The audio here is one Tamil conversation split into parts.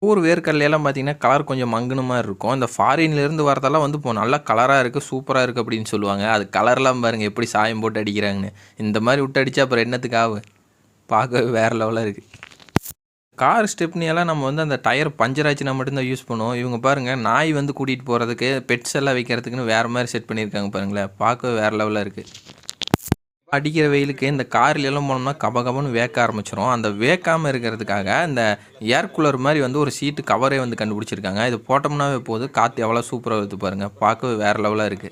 ஊர் வேர்க்கடலையெல்லாம் பார்த்தீங்கன்னா, கலர் கொஞ்சம் மங்குன மாரி இருக்கும். இந்த ஃபாரின்லேருந்து வரதெல்லாம் வந்து இப்போ நல்லா கலரா இருக்கு, சூப்பரா இருக்கு அப்படின்னு சொல்லுவாங்க. அது கலர்லாம் பாருங்க எப்படி சாயம் போட்டு அடிக்கிறாங்கன்னு. இந்த மாரி விட்டு அடிச்சா அப்புறம் என்னத்துக்கு ஆவும்? பார்க்கவே வேற லெவலா இருக்கு. கார் ஸ்டெப்னி எல்லாம் நம்ம வந்து அந்த டயர் பஞ்சர் ஆச்சுனா மட்டும் தான் யூஸ் பண்ணுவோம். இவங்க பாருங்க நாய் வந்து கூட்டிட்டு போறதுக்கு, பெட்ஸ் எல்லாம் வைக்கிறதுக்குன்னு வேற மாரி செட் பண்ணியிருக்காங்க பாருங்களேன். பார்க்கவே வேற லெவலா இருக்கு. அடிக்கிற வெயிலுக்கு இந்த கார்ல எல்லாம் போனோம்னா கபகபன்னு வேர்க்க ஆரம்பிச்சுரும். அந்த வேர்க்காம இருக்கிறதுக்காக இந்த ஏர் கூலர் மாரி வந்து ஒரு சீட்டு கவரே வந்து கண்டுபிடிச்சிருக்காங்க. இது போட்டோம்னாவே போதும் காத்து எவ்வளோ சூப்பரா வருது பாருங்க. பார்க்கவே வேற லெவலா இருக்கு.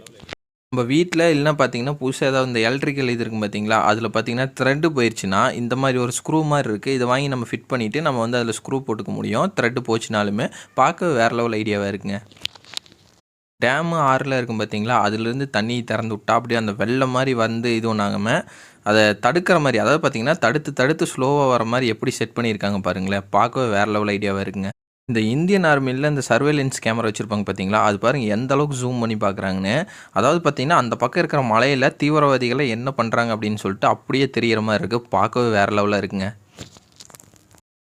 நம்ம வீட்ல இல்லன்னா பார்த்தீங்கன்னா, புதுசா ஏதாவது இந்த எலக்ட்ரிக்கல் இது இருக்கும் பார்த்தீங்களா? அதில பார்த்தீங்கன்னா த்ரெட் போயிருச்சுன்னா, இந்த மாரி ஒரு ஸ்க்ரூ மாரி இருக்கு. இத வாங்கி நம்ம ஃபிட் பண்ணிட்டு நம்ம வந்து அதில ஸ்க்ரூ போட்டுக்க முடியும். த்ரெட் போச்சுனாலுமே பார்க்கவே வேற லெவல் ஐடியாவா இருக்குங்க. டேமு, ஆறுலாம் இருக்கும் பார்த்தீங்களா, அதுலேருந்து தண்ணி திறந்து விட்டா, அப்படியே அந்த வெள்ளம் மாரி வந்து இது ஒண்ணாகாம, அத தடுக்கிற மாரி, அதாவது பார்த்தீங்கன்னா, தடுத்து தடுத்து ஸ்லோவா வர மாரி எப்படி செட் பண்ணியிருக்காங்க பாருங்களேன். பார்க்கவே வேற லெவல் ஐடியாவா இருக்குங்க. இந்த இந்தியன் ஆர்மில இந்த சர்வேலன்ஸ் கேமரா வச்சிருப்பாங்க பார்த்தீங்களா, அது பாருங்க எந்த அளவுக்கு ஜூம் பண்ணி பார்க்குறாங்கன்னு. அதாவது பார்த்தீங்கன்னா, அந்த பக்கம் இருக்கிற மலையில தீவிரவாதிகள என்ன பண்றாங்க அப்படின்னு சொல்லிட்டு அப்படியே தெரியிற மாரி இருக்கு. பார்க்கவே வேற லெவலா இருக்குங்க.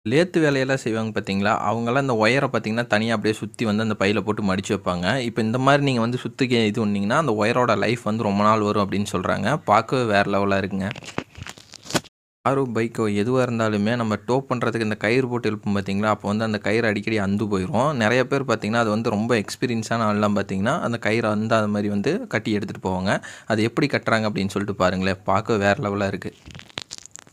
லேத்து வேலையெல்லாம் செய்வாங்க பார்த்தீங்களா, அவங்கலாம் இந்த ஒயர பார்த்தீங்கன்னா, தனியா அப்படியே சுத்தி வந்து அந்த பையில போட்டு மடிச்சு வைப்பாங்க. இப்ப இந்த மாரி நீங்க வந்து சுத்திக்க இது பண்ணீங்கன்னா, அந்த ஒயரோட லைஃப் வந்து ரொம்ப நாள் வரும் அப்படின்னு சொல்றாங்க. பார்க்கவே வேற லெவலா இருக்குங்க. காரோ, பைக்கோ எதுவா இருந்தாலுமே நம்ம டோ பண்றதுக்கு இந்த கயிறு போட்டு இழுப்போம் பார்த்தீங்களா, அப்போ வந்து அந்த கயிறு அடிக்கடி அந்து போயிரும். நெறைய பேர் பார்த்தீங்கன்னா, அது வந்து ரொம்ப எக்ஸ்பீரியன்ஸான ஆள்லாம் பார்த்தீங்கன்னா, அந்த கயிறு அந்தாத மாரி வந்து கட்டி எடுத்துட்டு போவாங்க. அது எப்படி கட்டுறாங்க அப்படின்னு சொல்லிட்டு பாருங்களேன். பார்க்கவே வேற லெவலா இருக்கு.